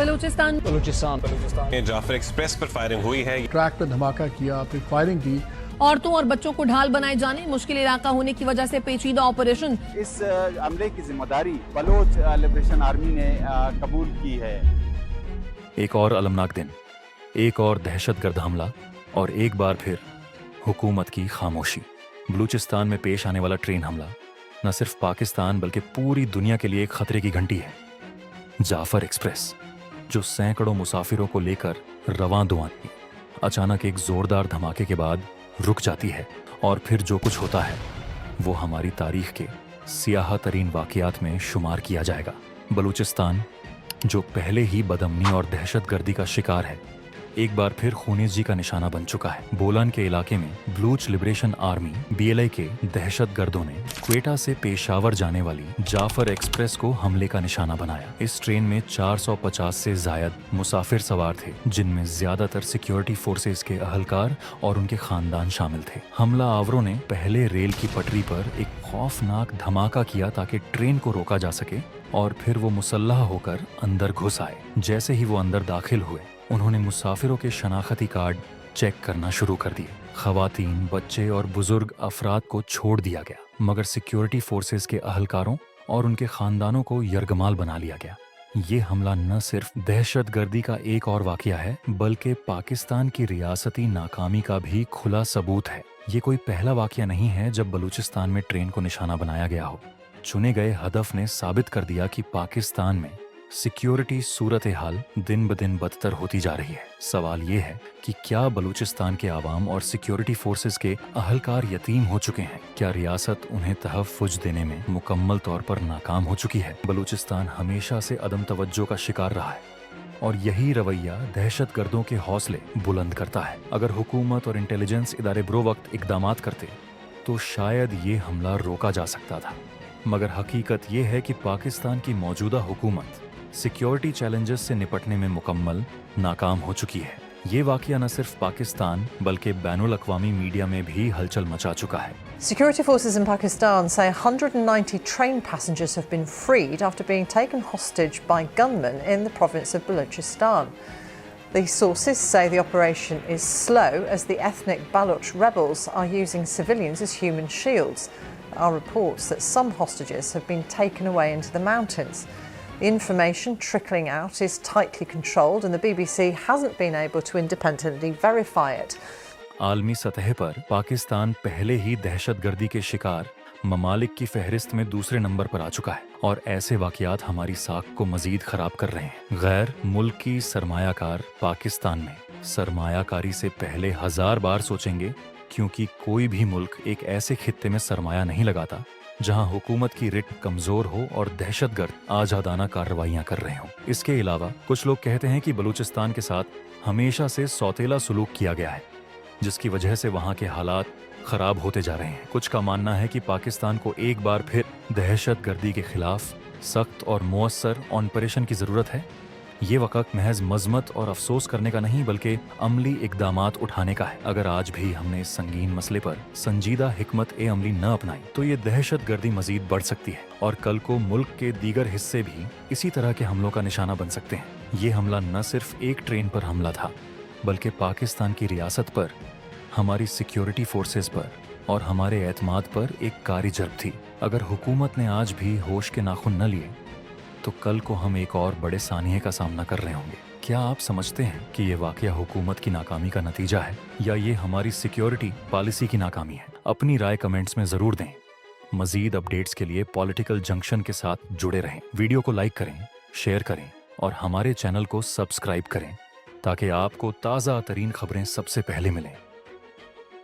بلوچستان में जाफर एक्सप्रेस पर फायरिंग हुई है। ट्रैक पे धमाका किया, फिर फायरिंग की। औरतों और बच्चों को ढाल बनाए जाने, मुश्किल इलाका होने की वजह से पेचीदा ऑपरेशन। इस हमले की जिम्मेदारी बलोच लिबरेशन आर्मी ने कबूल की है। एक और अलमनाक दिन, एक और दहशतगर्द हमला और एक बार फिर हुकूमत की खामोशी। बलूचिस्तान में पेश आने वाला ट्रेन हमला न सिर्फ पाकिस्तान बल्कि पूरी दुनिया के लिए एक खतरे की घंटी है। जाफर एक्सप्रेस, जो सैकड़ों मुसाफिरों को लेकर रवां दुआं थी, अचानक एक जोरदार धमाके के बाद रुक जाती है और फिर जो कुछ होता है वो हमारी तारीख के सियाह तरीन वाक़यात में शुमार किया जाएगा। बलूचिस्तान, जो पहले ही बदअमनी और दहशतगर्दी का शिकार है, एक बार फिर खूनीज़जी का निशाना बन चुका है। बोलान के इलाके में बलूच लिबरेशन आर्मी BLA के दहशतगर्दों ने क्वेटा से पेशावर जाने वाली जाफर एक्सप्रेस को हमले का निशाना बनाया। इस ट्रेन में 450 से जायद मुसाफिर सवार थे, जिनमें ज्यादातर सिक्योरिटी फोर्सेस के अहलकार और उनके खानदान शामिल थे। हमला आवरों ने पहले रेल की पटरी पर एक खौफनाक धमाका किया ताकि ट्रेन को रोका जा सके और फिर वो मुसल्लह होकर अंदर घुस आए। जैसे ही वो अंदर दाखिल हुए, उन्होंने मुसाफिरों के शनाख्ती कार्ड चेक करना शुरू कर दिए। खवातीन, बच्चे और बुजुर्ग अफराद को छोड़ दिया गया, मगर सिक्योरिटी फोर्सेस के अहलकारों और उनके खानदानों को यरगमाल बना लिया गया। ये हमला न सिर्फ दहशतगर्दी का एक और वाकया है, बल्कि पाकिस्तान की रियासती नाकामी का भी खुला सबूत है। ये कोई पहला वाकया नहीं है जब बलूचिस्तान में ट्रेन को निशाना बनाया गया हो। चुने गए हदफ ने साबित कर दिया कि पाकिस्तान में सिक्योरिटी सूरत हाल दिन ब दिन बदतर होती जा रही है। सवाल ये है कि क्या बलूचिस्तान के आवाम और सिक्योरिटी फोर्सेस के अहलकार यतीम हो चुके हैं? क्या रियासत उन्हें तहफ़्फ़ुज़ देने में मुकम्मल तौर पर नाकाम हो चुकी है? बलूचिस्तान हमेशा से अदम तवज्जो का शिकार रहा है और यही रवैया दहशतगर्दों के हौसले बुलंद करता है। अगर हुकूमत और इंटेलिजेंस इदारे बरो वक्त इक़दामात करते तो शायद ये हमला रोका जा सकता था, मगर हकीकत ये है कि पाकिस्तान की मौजूदा हुकूमत सिक्योरिटी चैलेंजेस से निपटने में मुकम्मल नाकाम हो चुकी है। ये वाकया न सिर्फ पाकिस्तान बल्कि बैनुल अक़वामी मीडिया में भी हलचल मचा चुका है। Security forces in Pakistan say 190 train passengers have been freed after being taken hostage by gunmen in the province of Balochistan. The sources say the operation is slow as the ethnic Baloch rebels are using civilians as human shields. There are reports that some hostages have been taken away into the mountains. The information trickling out is tightly controlled and the BBC hasn't been able to independently verify it. आलमी सतह पर पाकिस्तान पहले ही दहशतगर्दी के शिकार ममालिक की फहरिस्त में दूसरे नंबर पर आ चुका है और ऐसे वाकयात हमारी साख को मजीद खराब कर रहे हैं। गैर मुल्की सरमायाकार पाकिस्तान में सरमायाकारी से पहले 1000 बार सोचेंगे, क्योंकि कोई भी मुल्क एक ऐसे खित्ते में सरमाया नहीं लगाता जहां हुकूमत की रिट कमजोर हो और दहशतगर्द आजादाना कार्रवाइयां कर रहे हों। इसके अलावा कुछ लोग कहते हैं कि बलूचिस्तान के साथ हमेशा से सौतेला सुलूक किया गया है, जिसकी वजह से वहां के हालात खराब होते जा रहे हैं। कुछ का मानना है कि पाकिस्तान को एक बार फिर दहशतगर्दी के खिलाफ सख्त और मुअस्सर ऑपरेशन की जरूरत है। ये वक्त महज मजमत और अफसोस करने का नहीं बल्कि अमली इकदामात उठाने का है। अगर आज भी हमने इस संगीन मसले पर संजीदा हिकमत अमली न अपनाई तो ये दहशतगर्दी मजीद बढ़ सकती है और कल को मुल्क के दीगर हिस्से भी इसी तरह के हमलों का निशाना बन सकते हैं। ये हमला न सिर्फ एक ट्रेन पर हमला था, बल्कि पाकिस्तान की रियासत पर, हमारी सिक्योरिटी फोर्सेस पर और हमारे एतमाद पर एक कारी जर्ब थी। अगर हुकूमत ने आज भी होश के नाखुन न लिए तो कल को हम एक और बड़े सानिये का सामना कर रहे होंगे। क्या आप समझते हैं कि ये वाकया हुकूमत की नाकामी का नतीजा है या ये हमारी सिक्योरिटी पॉलिसी की नाकामी है? अपनी राय कमेंट्स में जरूर दें। मजीद अपडेट्स के लिए पॉलिटिकल जंक्शन के साथ जुड़े रहें। वीडियो को लाइक करें, शेयर करें और हमारे चैनल को सब्सक्राइब करें ताकि आपको ताज़ा तरीन खबरें सबसे पहले मिलें।